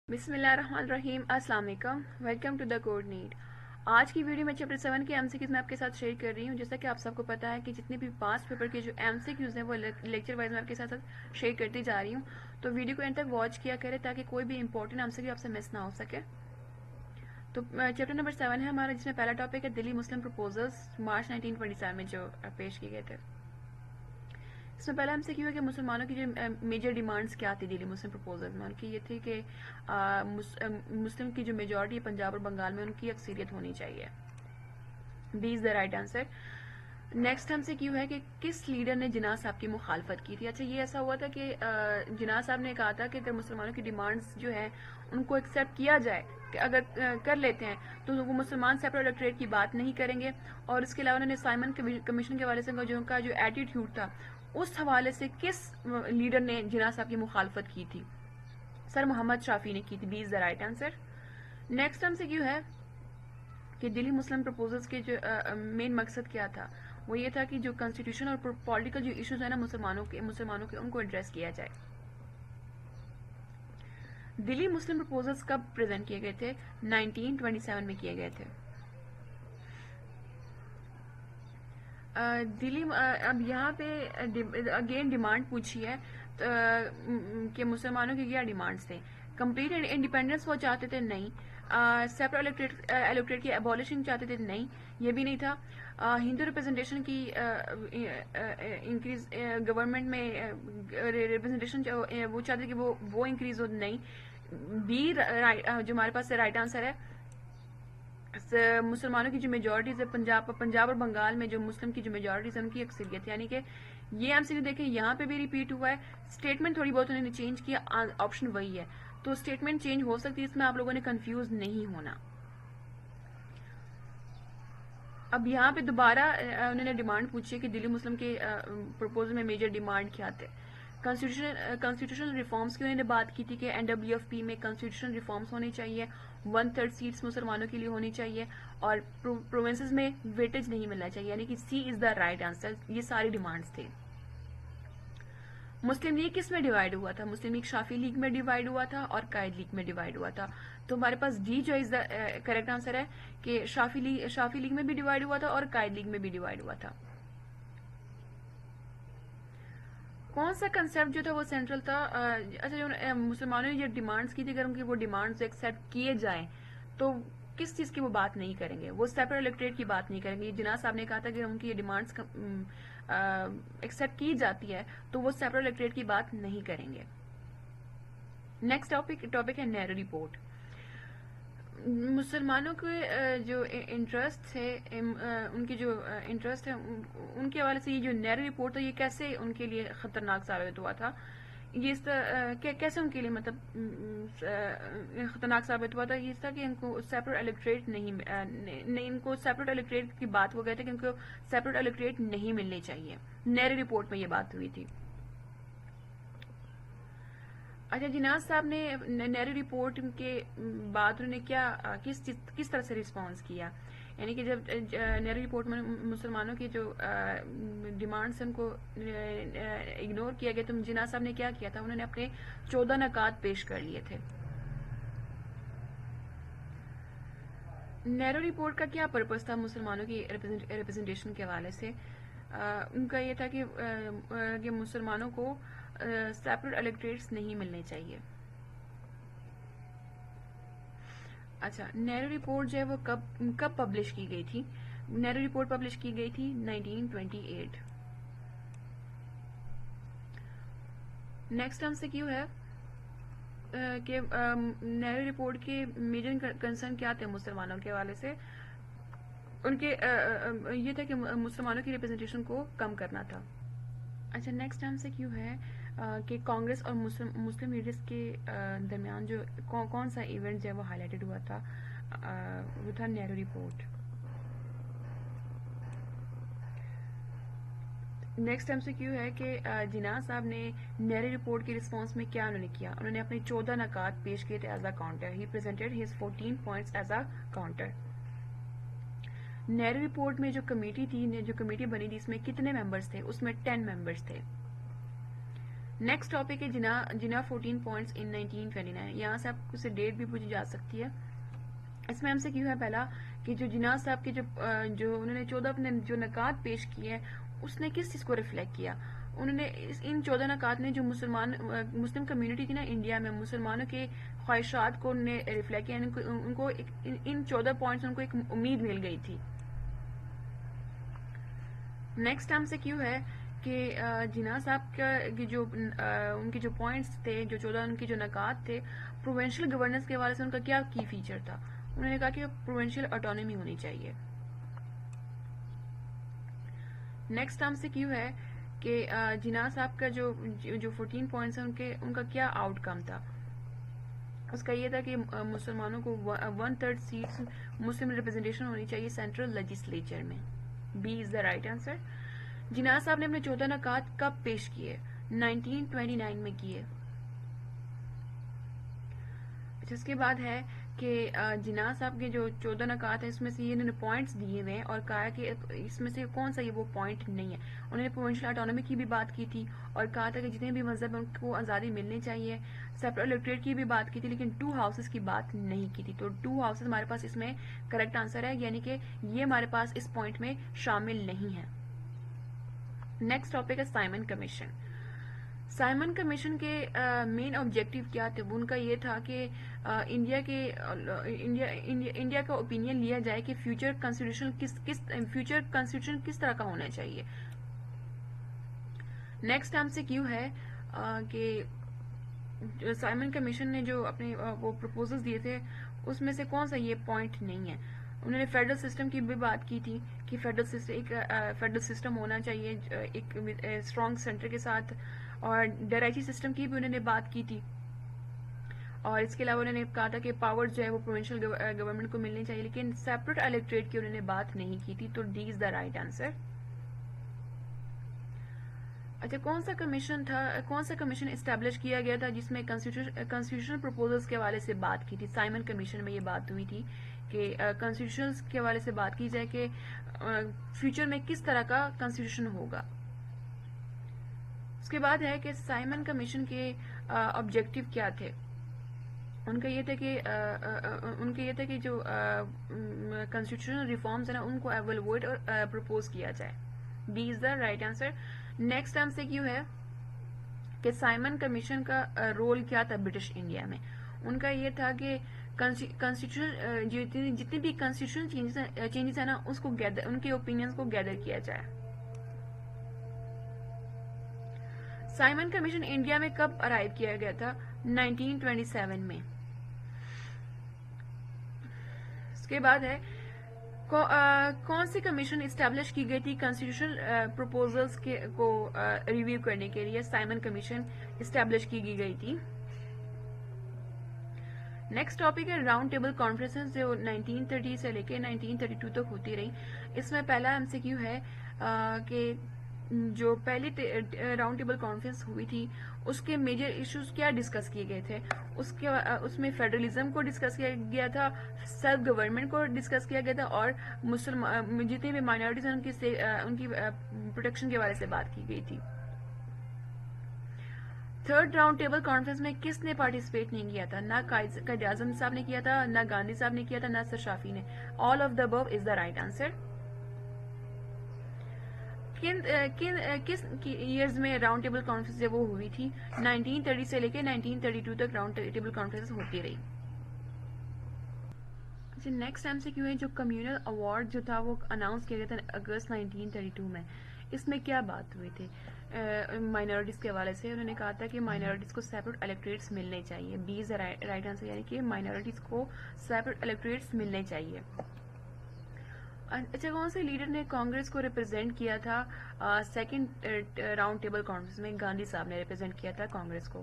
بسم اللہ الرحمن الرحیم. السلام علیکم. Welcome to the code need. آج کی ویڈیو میں چیپٹر 7 کے ایم سی کیوز میں آپ کے ساتھ شیئر کر رہی ہوں. جیسا کہ آپ سب کو پتا ہے کہ جتنے بھی پاس پیپر کے جو ایم سی کیوز ہیں وہ لیکچر وائز میں آپ کے ساتھ شیئر کرتی جا رہی ہوں. تو ویڈیو کو اینڈ تک واچ کیا کرے تاکہ کوئی بھی امپورٹنٹ ایم سی کیو آپ سے مس نہ ہو سکے. تو چیپٹر نمبر 7 ہے ہمارا، جس میں پہلا ٹاپک ہے دلی مسلم پروپوزلز مارچ 1927 میں جو پیش کیے گئے تھے. اس میں پہلا ہم سے کیوں ہے کہ مسلمانوں کی جو میجر ڈیمانڈز کیا تھی دلی مسلم پروپوزل میں. ان کی یہ تھی کہ مسلم کی جو میجورٹی پنجاب اور بنگال میں ان کی اکثریت ہونی چاہیے. B is the right answer. Next ہم سے کیوں ہے کہ کس لیڈر نے جناح صاحب کی مخالفت کی تھی. اچھا، یہ ایسا ہوا تھا کہ جناح صاحب نے کہا تھا کہ اگر مسلمانوں کی ڈیمانڈز جو ہیں ان کو ایکسیپٹ کیا جائے، کہ اگر کر لیتے ہیں تو وہ مسلمان سیپریٹ الیکٹوریٹ کی بات نہیں کریں گے. اور اس کے علاوہ انہوں نے سائمن کمیشن کے حوالے سے جو ان کا جو ایٹیٹیوڈ تھا اس حوالے سے کس لیڈر نے جناح صاحب کی مخالفت کی تھی؟ سر محمد شافی نے کی تھی. B is the right answer. Next ہم سے کیوں ہے کہ دلی مسلم پروپوزلز کے جو مین مقصد کیا تھا، وہ یہ تھا کہ جو کانسٹیٹیوشن اور پولیٹیکل جو ایشوز ہیں نا مسلمانوں کے ان کو ایڈریس کیا جائے. دلی مسلم پروپوزلز کب پریزنٹ کیے گئے تھے؟ 1927 میں کیے گئے تھے. دلی اب یہاں پہ اگین ڈیمانڈ پوچھی ہے کہ مسلمانوں کی کیا ڈیمانڈس تھے. کمپلیٹ انڈیپینڈنس وہ چاہتے تھے؟ نہیں. سیپریٹ الیکٹوریٹ کی ایبولیشن چاہتے تھے؟ نہیں، یہ بھی نہیں تھا. ہندو ریپرزنٹیشن کی انکریز گورنمنٹ میں ریپرزنٹیشن وہ چاہتے کہ وہ انکریز ہو؟ نہیں. بی جو ہمارے پاس رائٹ آنسر ہے. مسلمانوں کی جو میجورٹیز ہے پنجاب اور بنگال میں جو مسلم کی جو میجورٹیز ہے ان کی اکثریت، یعنی کہ یہ ہم سے دیکھیں یہاں پہ بھی ریپیٹ ہوا ہے. اسٹیٹمنٹ تھوڑی بہت انہوں نے چینج کیا، آپشن وہی ہے. تو اسٹیٹمنٹ چینج ہو سکتی ہے، اس میں آپ لوگوں نے کنفیوز نہیں ہونا. اب یہاں پہ دوبارہ انہوں نے ڈیمانڈ پوچھی ہے کہ دلی مسلم کے پروپوزل میں میجر ڈیمانڈ کیا تھے. کانسٹیٹیوشنل ریفارمز کی انہوں نے بات کی تھی کہ این ڈبلیو ایف پی میں کانسٹیٹیوشنل ریفارمز ہونے چاہیے، 1/3 سیٹس مسلمانوں کے لیے ہونی چاہیے، اور پروونسز میں ویٹیج نہیں ملنا چاہیے، یعنی کہ سی از دا رائٹ آنسر. یہ ساری ڈیمانڈز تھے. مسلم لیگ کس میں ڈیوائڈ ہوا تھا؟ مسلم لیگ شافی لیگ میں ڈیوائڈ ہوا تھا اور قائد لیگ میں ڈیوائڈ ہوا تھا. تو ہمارے پاس ڈی جو از دا کریکٹ آنسر ہے کہ شافی لیگ میں بھی ڈیوائڈ ہوا تھا اور قائد لیگ میں بھی ڈیوائڈ ہوا تھا. کون سا کنسیپٹ جو تھا وہ سینٹرل تھا؟ اچھا، جو مسلمانوں نے جو ڈیمانڈز کی تھی اگر ان کی وہ ڈیمانڈز ایکسیپٹ کیے جائیں تو کس چیز کی وہ بات نہیں کریں گے؟ وہ سیپریٹ الیکٹوریٹ کی بات نہیں کریں گے. جناح صاحب نے کہا تھا کہ ان کی یہ ڈیمانڈز ایکسیپٹ کی جاتی ہے تو وہ سیپریٹ الیکٹوریٹ کی بات نہیں کریں گے. نیکسٹ ٹاپک ہے نیرو رپورٹ. مسلمانوں کے جو انٹرسٹ ہے ان کی جو انٹرسٹ ہے ان کے حوالے سے یہ جو نیرو رپورٹ تھا یہ کیسے ان کے لیے خطرناک ثابت ہوا تھا؟ یہ کیسے ان کے لیے مطلب خطرناک ثابت ہوا تھا؟ یہ تھا کہ ان کو سیپریٹ الیکٹوریٹ نہیں ان کو سیپریٹ الیکٹوریٹ کی بات ہو گئی تھی کہ ان کو سیپریٹ الیکٹوریٹ نہیں ملنے چاہیے. نیرو رپورٹ میں یہ بات ہوئی تھی. اچھا، جناح صاحب نے نیرو رپورٹ کے بعد انہوں نے کس طرح سے رسپانس کیا؟ یعنی کہ جب نیرو رپورٹ میں مسلمانوں کی جو ڈیمانڈس ان کو اگنور کیا گیا تو جناح صاحب نے کیا کیا تھا؟ انہوں نے اپنے 14 نکات پیش کر لیے تھے. نیرو رپورٹ کا کیا پرپس تھا مسلمانوں کی ریپرزنٹیشن کے حوالے سے؟ ان کا یہ تھا کہ مسلمانوں کو سیپریٹ الیکٹوریٹس نہیں ملنے چاہیے. اچھا، نیرو رپورٹ جو ہے وہ کب پبلش کی گئی تھی؟ نیرو رپورٹ پبلش کی گئی تھی 1928. نیکسٹ ہم سے کیوں ہے کہ نیرو رپورٹ کے میجر کنسرن کیا تھے مسلمانوں کے حوالے سے؟ ان کے یہ تھا کہ مسلمانوں کی ریپرزنٹیشن کو کم کرنا تھا. اچھا، نیکسٹ ہم سے کیوں ہے کہ کانگریس اور مسلم لیڈرز کے درمیان جو کون سا ایونٹ جو ہے وہ ہائی لائٹڈ ہوا تھا؟ وہ تھا نیرو رپورٹ. نیکسٹ ہم سے کیوں ہے کہ جناح صاحب نے نیرو رپورٹ کی رسپانس میں کیا انہوں نے کیا؟ انہوں نے اپنے 14 نکات پیش کیے تھے as a counter. He presented his 14 points as a counter. Narrow report میں جو کمیٹی تھی جو کمیٹی بنی تھی اس میں کتنے ممبرس تھے؟ اس میں 10 ممبرس تھے. نیکسٹ ٹاپک ہے جنا 14 پوائنٹس ان 1929. یہاں سے آپ سے ڈیٹ بھی پوچھی جا سکتی ہے. اس میں ہم سے کیوں ہے پہلا کہ جو جناح صاحب کے جو انہوں نے 14 اپنے جو نکات پیش کیے ہیں اس نے کس چیز کو ریفلیکٹ کیا. انہوں نے ان 14 نکات نے جو مسلم کمیونٹی تھی نا انڈیا میں، مسلمانوں کے خواہشات کو انہوں نے ریفلیکٹ کیا. ان کو ان 14 پوائنٹس ان کو ایک امید مل گئی تھی. نیکسٹ ہم سے کیوں ہے کہ جناح صاحب کا ان کے جو پوائنٹس تھے، جو 14 ان کے جو نکات تھے، پروونشل گورننس کے حوالے سے ان کا کیا کی فیچر تھا. انہوں نے کہا کہ پروونشل آٹونومی ہونی چاہیے. نیکسٹ ہم سے کیوں ہے کہ جناح صاحب کا جو 14 پوائنٹس ہیں ان کا کیا آؤٹ کم تھا. اس کا یہ تھا کہ مسلمانوں کو 1/3 سیٹس مسلم ریپرزنٹیشن ہونی چاہیے سینٹرل لیجسلیچر میں. B is the right answer. Jinnah صاحب نے اپنے 14 نکات کب پیش کیے؟ 1929 میں کیے. اس کے بعد ہے کہ جناح صاحب کے جو 14 نکات ہیں اس میں سے یہ انہوں نے پوائنٹس دیے ہوئے ہیں اور کہا کہ اس میں سے کون سا یہ وہ پوائنٹ نہیں ہے. انہوں نے پروونشل آٹونومی کی بھی بات کی تھی اور کہا تھا کہ جتنے بھی مذہب ہیں ان کو آزادی ملنی چاہیے. سیپریٹ الیکٹوریٹ کی بھی بات کی تھی لیکن 2 ہاؤسز کی بات نہیں کی تھی. تو 2 ہاؤسز ہمارے پاس اس میں کریکٹ آنسر ہے، یعنی کہ یہ ہمارے پاس اس پوائنٹ میں شامل نہیں ہے. نیکسٹ ٹاپک ہے سائمن کمیشن. سائمن کمیشن کے مین آبجیکٹیو کیا تھے؟ ان کا یہ تھا کہ انڈیا کا اوپینین لیا جائے کہ فیوچر کانسٹیٹیوشن کس طرح کا ہونا چاہیے. نیکسٹ ہم سے کیوں ہے کہ سائمن کمیشن نے جو اپنے وہ پروپوزلز دیے تھے اس میں سے کون سا یہ پوائنٹ نہیں ہے. انہوں نے فیڈرل سسٹم کی بھی بات کی تھی کہ فیڈرل سسٹم ہونا چاہیے ایک اسٹرانگ سینٹر کے ساتھ، اور ڈیرائچی سسٹم کی بھی انہوں نے بات کی تھی. اور اس کے علاوہ انہوں نے کہا تھا کہ پاور جو ہے وہ پروونشل گورنمنٹ کو ملنی چاہیے، لیکن سیپریٹ الیکٹوریٹ کی انہوں نے بات نہیں کی تھی. تو D is the right answer. اچھا، کون سا کمیشن اسٹیبلش کیا گیا تھا جس میں کانسٹیٹیوشنل پروپوزلز کے حوالے سے بات کی تھی؟ سائمن کمیشن میں یہ بات ہوئی تھی کہ کانسٹیٹیوشنز کے حوالے سے بات کی جائے کہ فیوچر میں کس طرح کا کانسٹیٹیوشن ہوگا. اس کے بعد ہے کہ سائمن کمیشن کے آبجیکٹیو کیا تھے. ان کا یہ تھا کہ جو کانسٹیٹیوشنل ریفارمز ہیں نا ان کو ایوالویٹ اور پروپوز کیا جائے. B is the right answer. Next ہم سے کیوں ہے کہ سائمن کمیشن کا رول کیا تھا برٹش انڈیا میں. ان کا یہ تھا کہ کانسٹیٹیوشن جتنی بھی کانسٹیٹیوشنل چینجز ہیں نا اس کو ان کے اوپینینز کو گیدر کیا جائے. سائمن کمیشن انڈیا میں کب ارائیو کیا گیا تھا؟ 1927 میں. اس کے بعد ہے کون سی کمیشن اسٹیبلش کی گئی تھی کانسٹیٹیوشنل پروپوزلز کو ریویو کرنے کے لیے؟ سائمن کمیشن اسٹیبلش کی گئی تھی. نیکسٹ ٹاپک ہے راؤنڈ ٹیبل کانفرنسز جو 1930 سے لے کے 1932 تک ہوتی رہی. اس میں پہلا ایم سی کیو ہے کہ جو پہلی راؤنڈ ٹیبل کانفرنس ہوئی تھی اس کے میجر ایشوز کیا ڈسکس کیے گئے تھے؟ اس میں فیڈرلزم کو ڈسکس کیا گیا تھا، سیلف گورنمنٹ کو ڈسکس کیا گیا تھا، اور جتنی بھی مائنورٹیز ہیں ان کی پروٹیکشن کے بارے سے بات کی گئی تھی. تھرڈ راؤنڈ ٹیبل کانفرنس میں کس نے پارٹیسپیٹ نہیں کیا تھا؟ نہ قائد اعظم صاحب نے کیا تھا، نہ گاندھی صاحب نے کیا تھا، نہ سر شافی نے. All of the above is the right answer. کس ایئرز میں راؤنڈ ٹیبل کانفرنس وہ ہوئی تھی؟ 1930 سے لے کے 1932 تک راؤنڈ ٹیبل کانفرنس ہوتی رہی. اچھا، نیکسٹ ایم سی کیو ہے جو کمیونل ایوارڈ جو تھا وہ اناؤنس کیا گیا تھا اگست 1932 میں. اس میں کیا بات ہوئی تھی؟ مائنورٹیز کے حوالے سے انہوں نے کہا تھا کہ مائنورٹیز کو سیپریٹ الیکٹوریٹس ملنے چاہیے. بی از رائٹ آنسر، یعنی کہ مائنورٹیز کو سیپریٹ الیکٹوریٹس ملنے چاہیے. اچھا، کون سے لیڈر نے کانگریس کو ریپرزینٹ کیا تھا سیکنڈ راؤنڈ ٹیبل کانفرنس میں؟ گاندھی صاحب نے ریپرزینٹ کیا تھا کانگریس کو.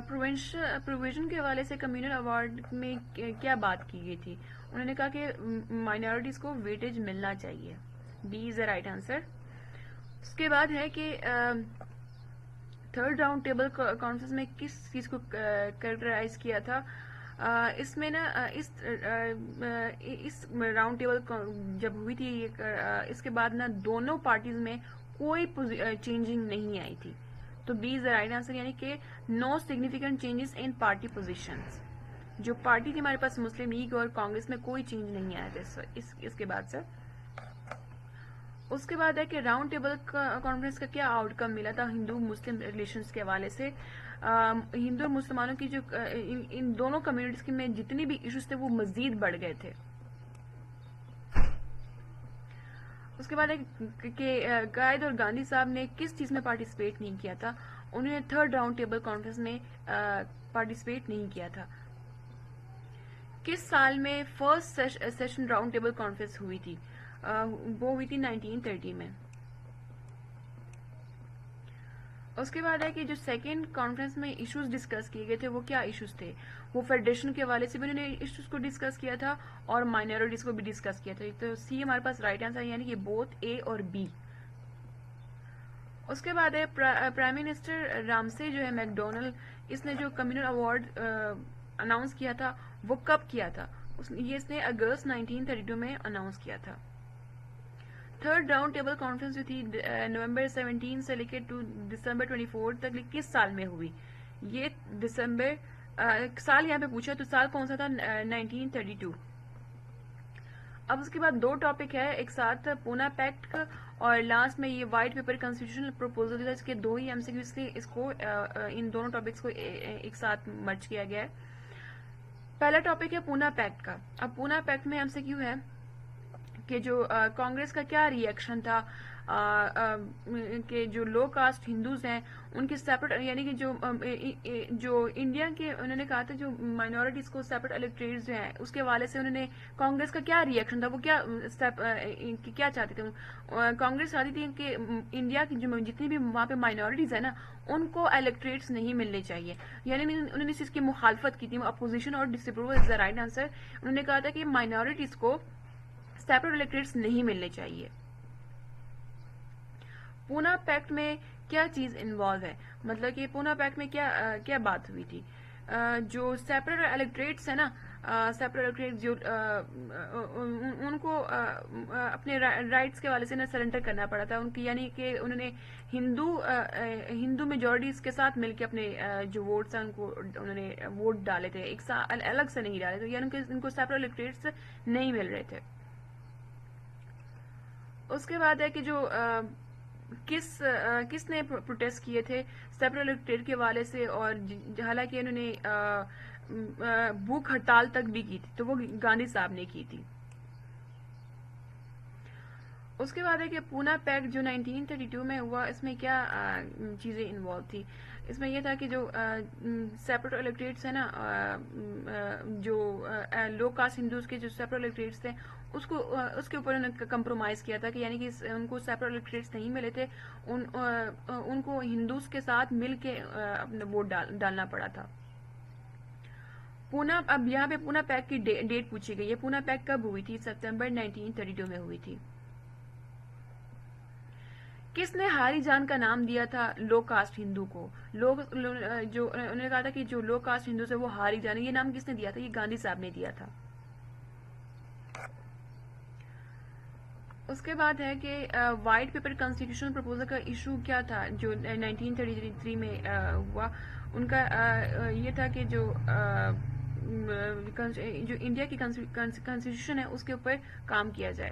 پروویژن کے حوالے سے کمیونل ایوارڈ میں کیا بات کی گئی تھی؟ انہوں نے کہا کہ مائنورٹیز کو ویٹیج ملنا چاہیے. B is the right answer. اس کے بعد ہے کہ تھرڈ راؤنڈ ٹیبل کانفرنس میں کس چیز کو کریکٹرائز کیا تھا؟ اس میں نا اس راؤنڈ ٹیبل جب ہوئی تھی اس کے بعد نا دونوں پارٹیز میں کوئی چینجنگ نہیں آئی تھی. تو B is the right answer, یعنی کہ no significant changes in party positions. جو پارٹی تھی ہمارے پاس مسلم لیگ اور کانگریس میں کوئی چینج نہیں آیا تھا اس کے بعد سے. اس کے بعد ہے کہ راؤنڈ ٹیبل کانفرنس کا کیا آؤٹ کم ملا تھا ہندو مسلم ریلیشنز کے حوالے سے. ہندو اور مسلمانوں کی جو ان دونوں کمیونٹیز میں جتنی بھی ایشوز تھے وہ مزید بڑھ گئے تھے. اس کے بعد ہے کہ قائد اور گاندھی صاحب نے کس چیز میں پارٹیسپیٹ نہیں کیا تھا. انہوں نے تھرڈ راؤنڈ ٹیبل کانفرنس میں پارٹیسپیٹ نہیں کیا تھا. کس سال میں first session round table conference ہوئی تھی؟ وہ ہوئی تھی 1930 میں. اس کے بعد ہے کہ جو سیکنڈ کانفرنس میں ایشوز ڈسکس کیے گئے تھے وہ کیا ایشوز تھے؟ وہ فیڈریشن کے حوالے سے بھی انہوں نے ایشوز کو ڈسکس کیا تھا اور مائنورٹیز کو بھی ڈسکس کیا تھا. تو سی ہمارے پاس رائٹ آنسر, یعنی کہ بوتھ اے اور بی. اس کے بعد ہے پرائم منسٹر رامسے جو ہے میکڈونلڈ, اس نے جو کمیونل ایوارڈ اناؤنس کیا تھا وہ کب کیا تھا؟ یہ اس نے اگست 1932 میں اناؤنس کیا تھا. تھرڈ راؤنڈ ٹیبل کانفرنس جو تھی نومبر 17 سے لے کے دسمبر 24 تک کس سال میں ہوئی؟ یہ دسمبر سال یہاں پہ پوچھا تو سال کون سا تھا؟ 1932. اب اس کے بعد دو ٹاپک ہے ایک ساتھ, پونا پیکٹ اور لاسٹ میں یہ وائٹ پیپر کنسٹیٹیوشنل پروپوزل. اس کے دو ہی ایم سی کیو تھے, اس کو ان دونوں ٹاپکس کو ایک ساتھ مرج کیا گیا ہے. پہلا ٹاپک ہے پونا پیکٹ کا. اب پونا پیکٹ میں ایم سی کیو ہے کہ جو کانگریس کا کیا ری ایکشن تھا کہ جو لو کاسٹ ہندوز ہیں ان کی سیپریٹ, یعنی کہ جو انڈیا کے انہوں نے کہا تھا جو مائنورٹیز کو سیپریٹ الیکٹریٹس جو ہیں اس کے حوالے سے انہوں نے کانگریس کا کیا ری ایکشن تھا, وہ کیا چاہتے تھے؟ کانگریس چاہتی تھی کہ انڈیا کی جو جتنی بھی وہاں پہ مائنورٹیز ہیں نا ان کو الیکٹریٹس نہیں ملنے چاہیے, یعنی انہوں نے اس چیز کی مخالفت کی تھی. اپوزیشن اور disapproval is the right answer. انہوں نے کہا تھا کہ مائنورٹیز کو سیپریٹ الیکٹریٹس نہیں ملنے چاہیے. پونا پیکٹ میں کیا چیز انوالو ہے, مطلب کہ پونا پیکٹ میں کیا بات ہوئی تھی؟ جو سیپریٹ الیکٹریٹس ہیں نا, سیپریٹ الیکٹریٹس جو ان کو اپنے رائٹس کے حوالے سے نہ سرنڈر کرنا پڑا تھا ان کی, یعنی کہ انہوں نے ہندو میجورٹیز کے ساتھ مل کے اپنے جو ووٹس ہیں ان کو انہوں نے ووٹ ڈالے تھے, ایک الگ سے نہیں ڈالے تھے, یعنی کہ ان کو سیپریٹ الیکٹریٹس نہیں مل رہے تھے. اس کے بعد ہے کہ جو کس نے پروٹیسٹ کیے تھے سیپریٹ الیکٹریٹ کے حوالے سے, اور حالانکہ انہوں نے بھوک ہڑتال تک بھی کی تھی تو وہ گاندھی صاحب نے کی تھی. اس کے بعد ہے کہ پونا پیکٹ جو 1932 میں ہوا اس میں کیا چیزیں انوالو تھی؟ اس میں یہ تھا کہ جو سیپریٹ الیکٹریٹس ہیں نا, جو لو کاسٹ ہندوز کے جو سیپریٹ الیکٹریٹس تھے اس کے اوپر انہوں نے کمپرومائز کیا تھا کہ یعنی کہ ان کو سیپریٹ الیکٹریٹس نہیں ملے تھے, ان کو ہندوز کے ساتھ مل کے اپنا ووٹ ڈالنا پڑا تھا. اب یہاں پہ پونا پیکٹ کی ڈیٹ پوچھی گئی ہے. پونا پیکٹ کب ہوئی تھی؟ سپتمبر 1932 میں ہوئی تھی. کس نے ہاری جان کا نام دیا تھا لو کاسٹ ہندو کو؟ جو انہوں نے کہا تھا کہ جو لو کاسٹ ہندو ہے وہ ہاری جان, یہ نام کس نے دیا تھا؟ یہ گاندھی صاحب نے دیا تھا. اس کے بعد ہے کہ وائٹ پیپر کنسٹیٹیوشنل پروپوزل کا ایشو کیا تھا جو 1933 میں ہوا؟ ان کا یہ تھا کہ جو انڈیا کی کنسٹیٹیوشن ہے اس کے اوپر کام کیا جائے.